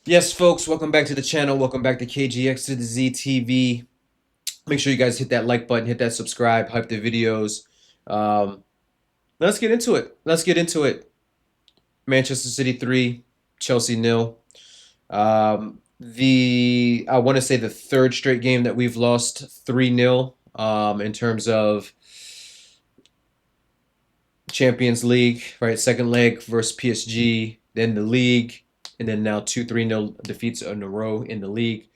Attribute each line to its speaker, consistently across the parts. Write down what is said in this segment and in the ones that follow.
Speaker 1: Yes, folks, welcome back to the channel. Welcome back to KGX to the Z TV. Make sure you guys hit that like button, hit that subscribe, hype the videos. Um, let's get into it. Let's get into it. Manchester City 3, Chelsea nil. The I want to say the third straight game that we've lost 3-0 in terms of Champions League, right? Second leg versus PSG, then the league, and then now 2 3-0 defeats in a row in the league.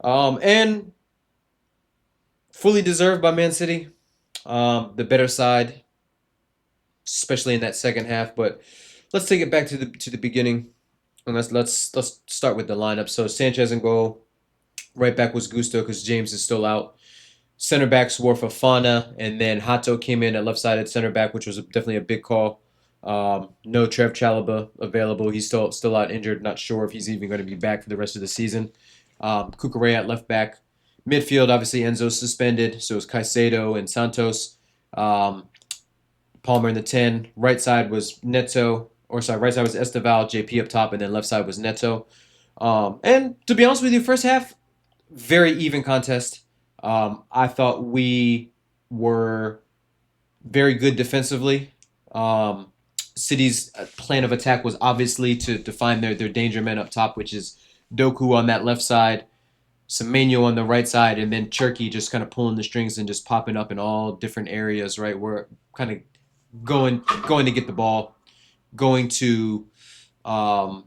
Speaker 1: And fully deserved by Man City. The better side, especially in that second half. But let's take it back to the beginning, and let's start with the lineup. So Sanchez in goal. Right back was Gusto because James is still out. Center backs were Fafana, and then Hato came in at left-sided center back, which was definitely a big call. No Trev Chalobah available. He's still out injured. Not sure if he's even going to be back for the rest of the season. Cucurella at left back. Midfield, obviously Enzo's suspended, so it's Caicedo and Santos. Um, Palmer in the 10. Right side was Neto, or sorry, right side was Esteval, JP up top, and then left side was Neto. And to be honest with you, first half, very even contest. I thought we were very good defensively. Um, City's plan of attack was obviously to find their danger men up top, which is Doku on that left side, Semenyo on the right side, and then Cherky just kind of pulling the strings and just popping up in all different areas, right? We're kind of going to get the ball, going to um,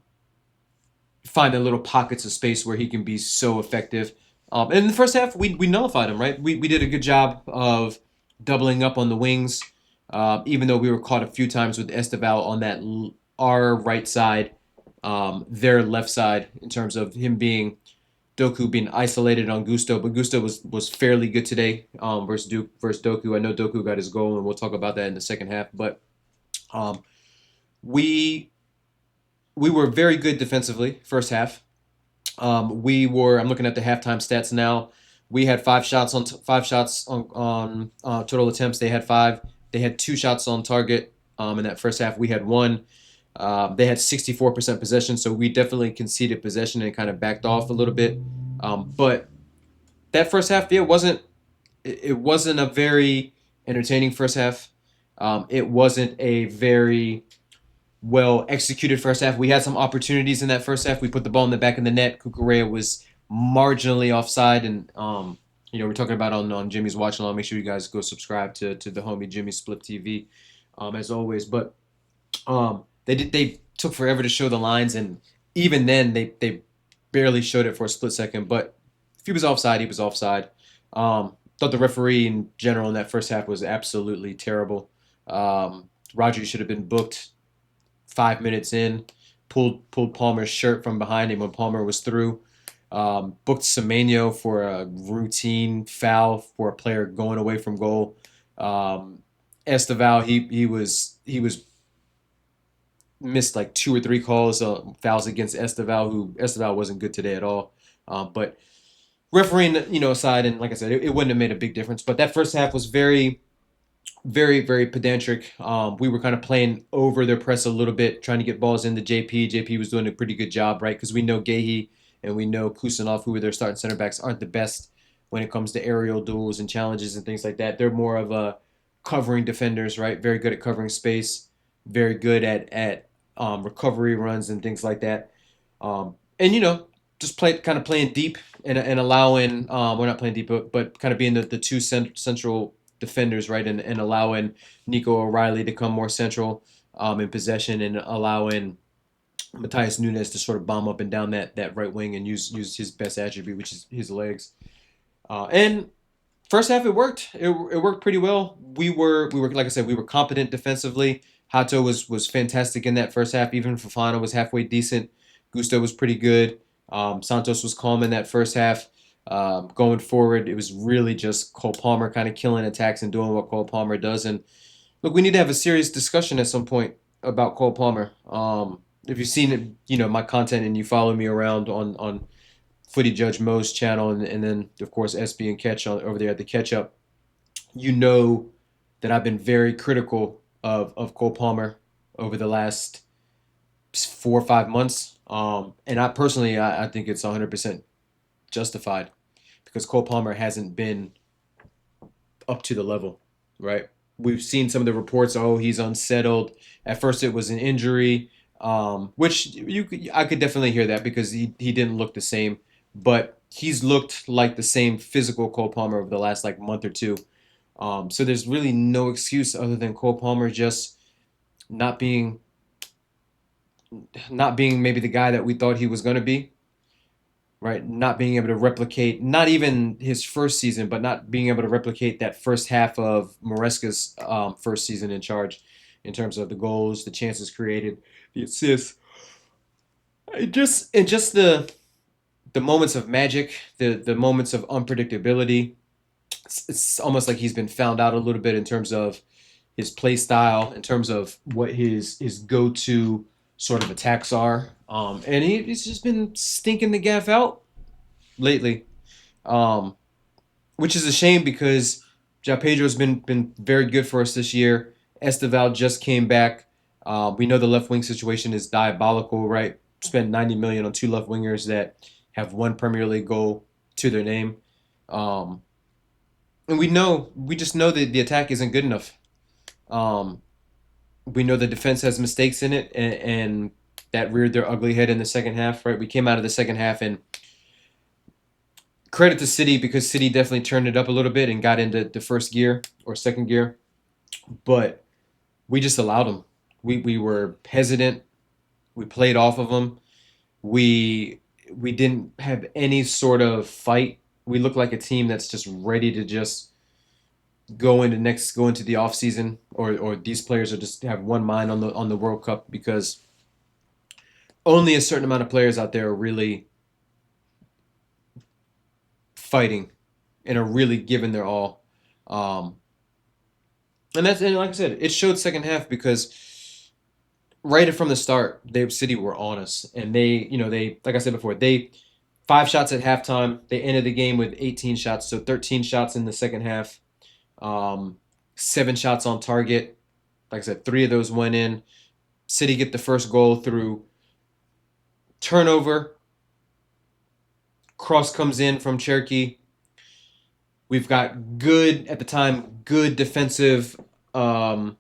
Speaker 1: find the little pockets of space where he can be so effective. And in the first half, we nullified him, right? We did a good job of doubling up on the wings, even though we were caught a few times with Esteval on that our right side, their left side, in terms of him being Doku being isolated on Gusto, but Gusto was fairly good today versus Doku. I know Doku got his goal, and we'll talk about that in the second half. But um, we we were very good defensively first half. We were. I'm looking at the halftime stats now. We had five shots on total attempts. They had five. They had two shots on target. In that first half, we had one. They had 64% possession, so we definitely conceded possession and kind of backed off a little bit. But that first half, yeah, it wasn't a very entertaining first half. It wasn't a very well executed first half. We had some opportunities in that first half. We put the ball in the back of the net. Cucurella was marginally offside, and we're talking about on Jimmy's watch along. Make sure you guys go subscribe to the homie Jimmy Split TV, as always. But they took forever to show the lines, and even then they barely showed it for a split second. But if he was offside, he was offside. Thought the referee in general in that first half was absolutely terrible. Roger should have been booked 5 minutes in, pulled Palmer's shirt from behind him when Palmer was through. Booked Semenyo for a routine foul for a player going away from goal. Esteval, he was missed like two or three calls, fouls against Esteval, who Esteval wasn't good today at all. But refereeing, aside, and like I said, it wouldn't have made a big difference. But that first half was very pedantic. We were kind of playing over their press a little bit, trying to get balls into JP. JP was doing a pretty good job, right? Because we know Gehi and we know Kusanov, who are their starting center backs, aren't the best when it comes to aerial duels and challenges and things like that. They're more of a covering defenders, right? Very good at covering space, very good at recovery runs and things like that. And just playing deep and allowing we're not playing deep, but kind of being the two central defenders, right, and allowing Nico O'Reilly to come more central in possession and allowing Matthias Nunes to sort of bomb up and down that right wing and use his best attribute, which is his legs. And first half it worked. It worked pretty well. We were like I said, we were competent defensively. Hato was fantastic in that first half. Even Fofana was halfway decent. Gusto was pretty good. Santos was calm in that first half. Going forward, it was really just Cole Palmer kind of killing attacks and doing what Cole Palmer does. And look, we need to have a serious discussion at some point about Cole Palmer. If you've seen it, my content and you follow me around on Footy Judge Mo's channel, and then of course SB and Catch over there at the Catch Up, you know that I've been very critical of Cole Palmer over the last 4 or 5 months. And I personally, I think it's 100% justified because Cole Palmer hasn't been up to the level, right? We've seen some of the reports. Oh, he's unsettled. At first, it was an injury, which I could definitely hear that because he didn't look the same. But he's looked like the same physical Cole Palmer over the last like month or two. So there's really no excuse other than Cole Palmer just not being not being maybe the guy that we thought he was going to be, right? Not being able to replicate, not even his first season, but not being able to replicate that first half of Maresca's first season in charge in terms of the goals, the chances created, the assists, just the moments of magic, the moments of unpredictability. It's almost like he's been found out a little bit in terms of his play style, in terms of what his go to sort of attacks are. And he's just been stinking the gaff out lately. Um, which is a shame because Ja Pedro's been very good for us this year. Esteval just came back. We know the left wing situation is diabolical, right? Spent 90 million on two left wingers that have one Premier League goal to their name, um, and we just know that the attack isn't good enough. Um, we know the defense has mistakes in it, and that reared their ugly head in the second half, right? We came out of the second half and credit to City because City definitely turned it up a little bit and got into the first gear or second gear, but we just allowed them. We were hesitant. We played off of them. We we didn't have any sort of fight. We look like a team that's just ready to just go into the off season, or these players are just have one mind on the World Cup because only a certain amount of players out there are really fighting and are really giving their all. Um, and like I said, it showed second half because right from the start, they City were on us, and they like I said before, they 5 shots at halftime. They ended the game with 18 shots, so 13 shots in the second half. 7 shots on target. Like I said, three of those went in. City get the first goal through turnover. Cross comes in from Cherokee. We've got good at the time, good defensive um,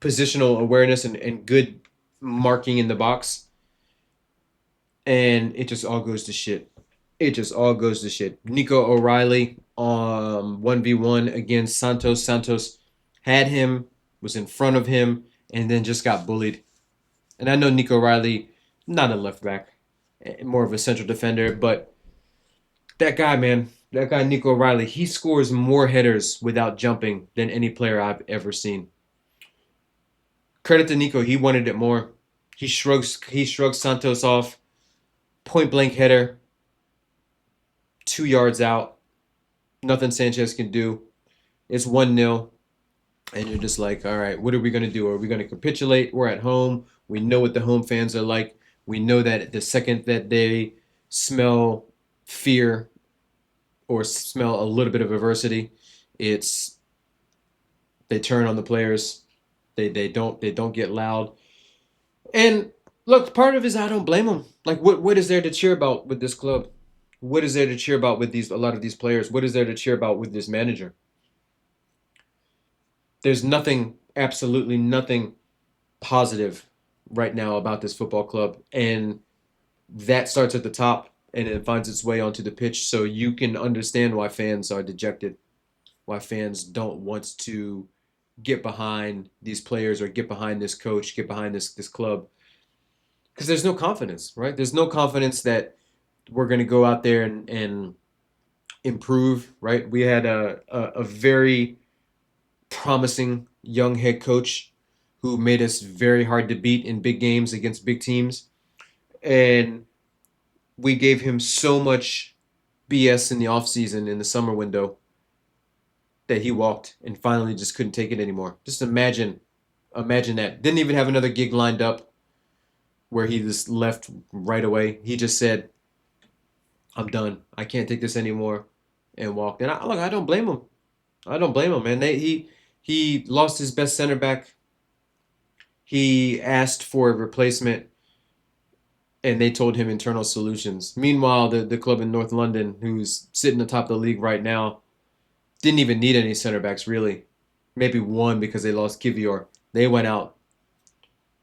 Speaker 1: positional awareness and good marking in the box, and it just all goes to shit. It just all goes to shit. Nico O'Reilly 1v1 against Santos. Santos had him, was in front of him, and then just got bullied. And I know Nico O'Reilly, not a left back, more of a central defender, but that guy, man, that guy Nico O'Reilly, he scores more headers without jumping than any player I've ever seen. Credit to Nico, he wanted it more. He shrugs Santos off, point blank header, 2 yards out. Nothing Sanchez can do. It's 1-0. And you're just like, all right, what are we going to do? Are we going to capitulate? We're at home. We know what the home fans are like. We know that the second that they smell fear or smell a little bit of adversity, it's they turn on the players. They don't get loud. And look, part of it is I don't blame them. Like what is there to cheer about with this club? What is there to cheer about with these a lot of these players? What is there to cheer about with this manager? There's nothing, absolutely nothing positive right now about this football club, and that starts at the top and it finds its way onto the pitch. So you can understand why fans are dejected, why fans don't want to get behind these players or get behind this coach, get behind this club, because there's no confidence, right? There's no confidence that we're going to go out there and improve, right? We had a very promising young head coach who made us very hard to beat in big games against big teams. And we gave him so much BS in the offseason in the summer window that he walked and finally just couldn't take it anymore. Just imagine that. Didn't even have another gig lined up where he just left right away. He just said, I'm done. I can't take this anymore and walked. And I don't blame him. I don't blame him, man. He lost his best center back. He asked for a replacement. and they told him internal solutions. Meanwhile, the club in North London, who's sitting atop the league right now, didn't even need any center backs really. Maybe one because they lost Kivior. They went out.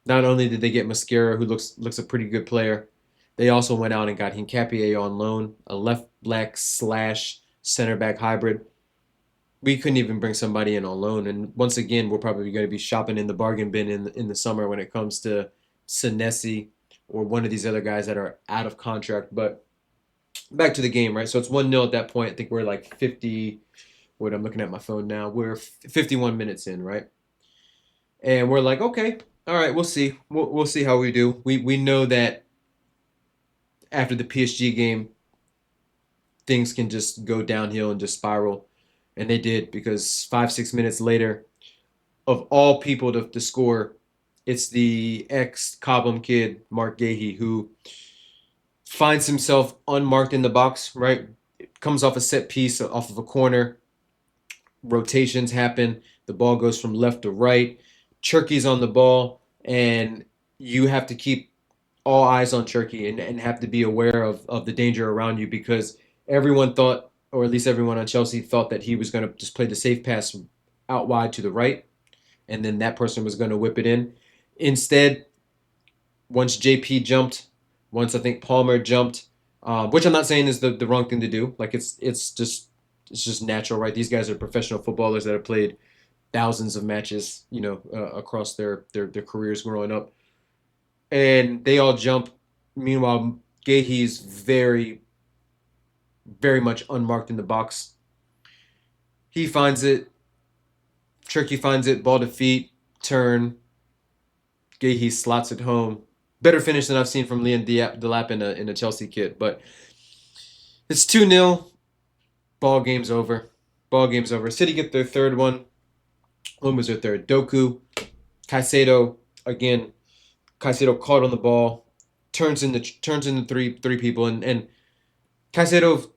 Speaker 1: Not only did they get Mascara, who looks a pretty good player, they also went out and got Hincapié on loan, a left back slash center back hybrid. We couldn't even bring somebody in on loan. And once again, we're probably going to be shopping in the bargain bin in the summer when it comes to Senesi or one of these other guys that are out of contract. But back to the game, right? So it's 1-0 at that point. I think we're like 50. What I'm looking at my phone now. We're 51 minutes in, right? And we're like, okay, all right, we'll see. We'll see how we do. We know that after the PSG game, things can just go downhill and just spiral. And they did because 5, 6 minutes later, of all people to score, it's the ex Cobham kid, Mark Gahey, who finds himself unmarked in the box, right? It comes off a set piece, off of a corner. Rotations happen. The ball goes from left to right. Cherky's on the ball, and you have to keep all eyes on Cherky and have to be aware of the danger around you because everyone thought, or at least everyone on Chelsea thought that he was going to just play the safe pass out wide to the right, and then that person was going to whip it in. Instead, once JP jumped, once I think Palmer jumped, which I'm not saying is the wrong thing to do. Like it's just natural, right? These guys are professional footballers that have played thousands of matches, across their careers growing up, and they all jump. Meanwhile, Gahey's very very much unmarked in the box. He finds it. Turkey finds it. Ball to feet. Turn. Gahey slots it home. Better finish than I've seen from Liam Delap in a Chelsea kit. But it's 2-0. Ball game's over. Ball game's over. City get their third one. When was their third? Doku. Caicedo. Again, Caicedo caught on the ball. Turns into three people. And Caicedo,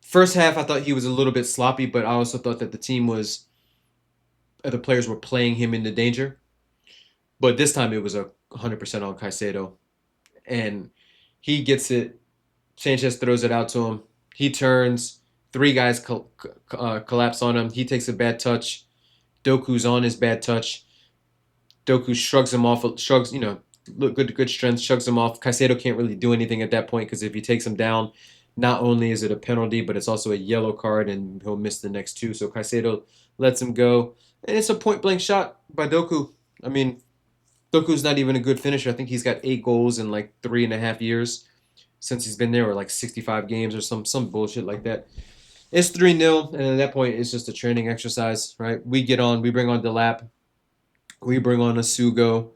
Speaker 1: first half, I thought he was a little bit sloppy, but I also thought that the players were playing him into danger. But this time it was 100% on Caicedo, and he gets it. Sanchez throws it out to him. He turns. Three guys collapse on him. He takes a bad touch. Doku's on his bad touch. Doku shrugs him off. Shrugs, look good strength. Shrugs him off. Caicedo can't really do anything at that point because if he takes him down, not only is it a penalty, but it's also a yellow card, and he'll miss the next two. So Caicedo lets him go, and it's a point blank shot by Doku. I mean, Doku's not even a good finisher. I think he's got 8 goals in like 3.5 years since he's been there, or like 65 games or some bullshit like that. It's 3-0, and at that point, it's just a training exercise, right? We bring on Delap, we bring on Asugo.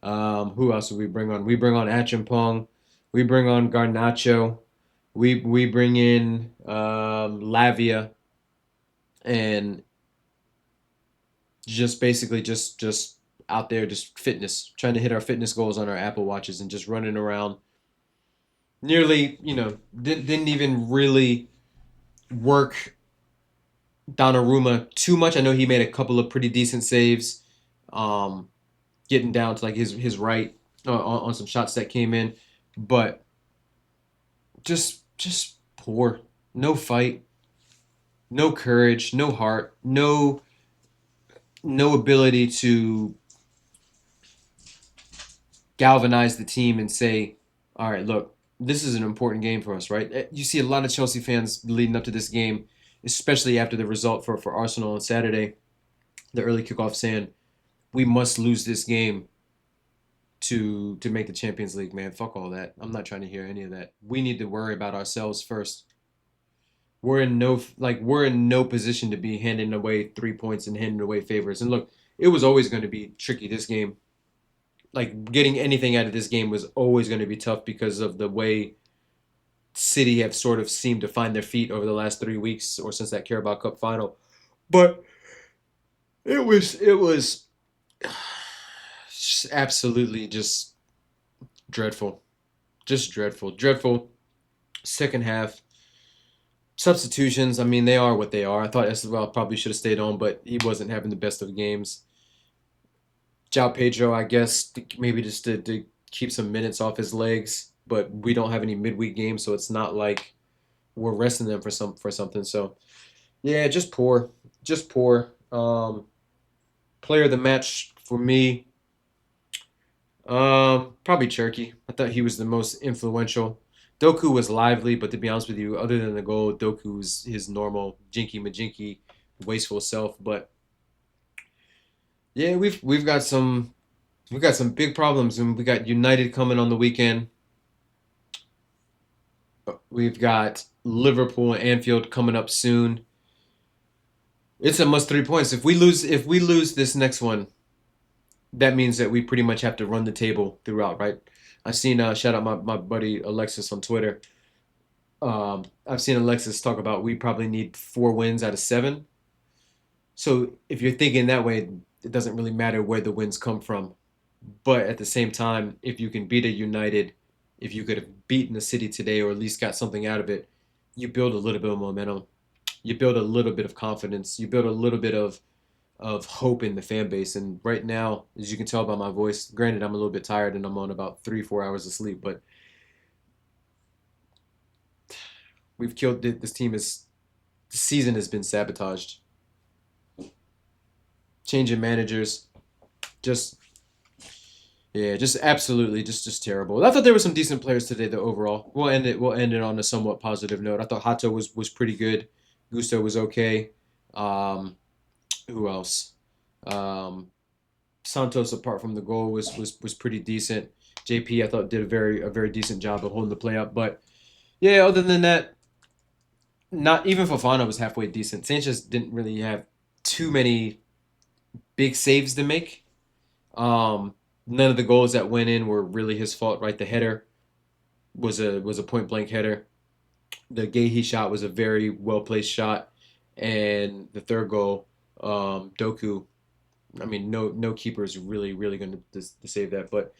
Speaker 1: Who else do we bring on? We bring on Achimpong, we bring on Garnacho, we bring in Lavia, and just basically just out there, just fitness, trying to hit our fitness goals on our Apple Watches and just running around. Nearly, didn't even really work Donnarumma too much. I know he made a couple of pretty decent saves, um, getting down to like his right on some shots that came in, but just poor. No fight, no courage, no heart, no ability to galvanize the team and say, all right, look, this is an important game for us, right? You see a lot of Chelsea fans leading up to this game, especially after the result for Arsenal on Saturday, the early kickoff, saying, we must lose this game to make the Champions League, man. Fuck all that. I'm not trying to hear any of that. We need to worry about ourselves first. We're in no position to be handing away 3 points and handing away favors. And look, it was always going to be tricky this game. Like getting anything out of this game was always going to be tough because of the way City have sort of seemed to find their feet over the last 3 weeks or since that Carabao Cup final. But it was just absolutely just dreadful. Just dreadful. Dreadful. Second half. Substitutions, I mean, they are what they are. I thought Estel probably should have stayed on, but he wasn't having the best of games. João Pedro, I guess, maybe just to keep some minutes off his legs. but we don't have any midweek games, so it's not like we're resting them for something. So yeah, just poor, just poor. Player of the match for me, probably Cherky. I thought he was the most influential. Doku was lively, but to be honest with you, other than the goal, Doku's his normal jinky majinky, wasteful self. But yeah, we've got some big problems, and we got United coming on the weekend. We've got Liverpool and Anfield coming up soon. It's a must 3 points. If we lose this next one, that means that we pretty much have to run the table throughout, right? I've seen shout out my buddy Alexis on Twitter. I've seen Alexis talk about we probably need 4 wins out of 7. So if you're thinking that way, it doesn't really matter where the wins come from. But at the same time, if you can beat a United, if you could have beaten the City today or at least got something out of it, you build a little bit of momentum. You build a little bit of confidence. You build a little bit of hope in the fan base. And right now, as you can tell by my voice, granted I'm a little bit tired and I'm on about 3 4 hours of sleep, but we've killed this team. Is the season has been sabotaged. Changing managers, just yeah, just absolutely just terrible. I thought there were some decent players today though. Overall, we'll end it on a somewhat positive note. I thought Hato was pretty good. Gusto was okay. Um, who else? Um, Santos, apart from the goal, was pretty decent. JP, I thought did a very decent job of holding the play up. But yeah, other than that, not even Fofana was halfway decent. Sanchez didn't really have too many big saves to make. None of the goals that went in were really his fault. Right, the header was a point blank header. The Gahey shot was a very well placed shot, and the third goal, Doku. I mean, no keeper is really going to save that. But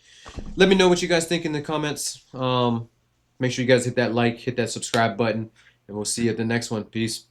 Speaker 1: let me know what you guys think in the comments. Make sure you guys hit that like, hit that subscribe button, and we'll see you at the next one. Peace.